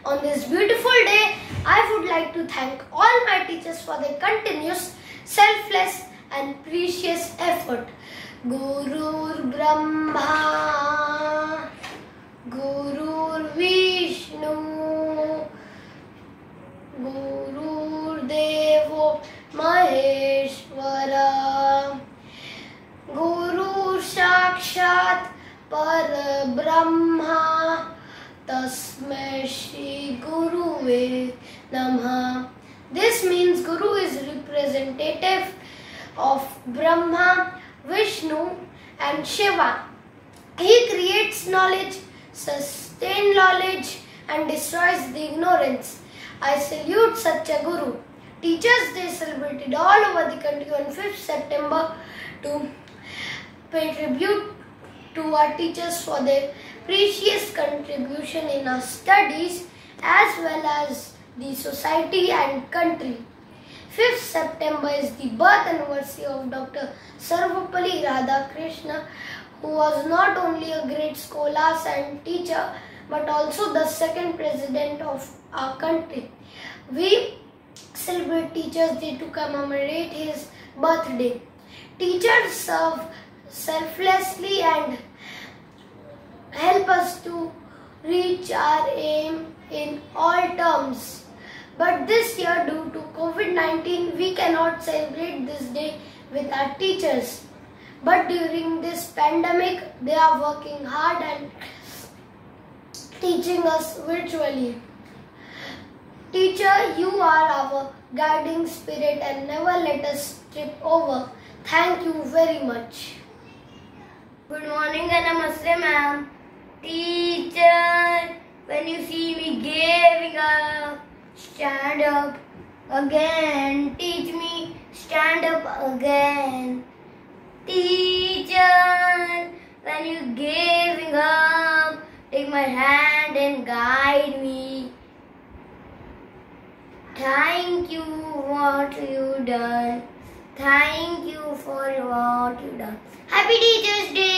On this beautiful day, I would like to thank all my teachers for their continuous, selfless and precious effort. Gurur Brahma, Gurur Vishnu, Gurur Devo Maheshwara, Guru Sakshat Parabrahma, Tasmai Shri Guruve Namah. This means Guru is representative of Brahma, Vishnu and Shiva. He creates knowledge, sustains knowledge and destroys the ignorance. I salute such a Guru. Teachers Day celebrated all over the country on 5th September to pay tribute to our teachers for their precious contribution in our studies as well as the society and country. 5th September is the birth anniversary of Dr. Sarvepalli Radhakrishna, who was not only a great scholar and teacher but also the second president of our country. We celebrate Teachers Day to commemorate his birthday. Teachers serve selflessly and help us to reach our aim in all terms. But this year, due to COVID-19, we cannot celebrate this day with our teachers. But during this pandemic, they are working hard and teaching us virtually. Teacher, you are our guiding spirit and never let us trip over. Thank you very much. Good morning and namaste, ma'am. Teacher, when you see me giving up, stand up again. Teach me, stand up again. Teacher, when you giving up, take my hand and guide me. Thank you what you done. Thank you for what you done. Happy Teachers Day.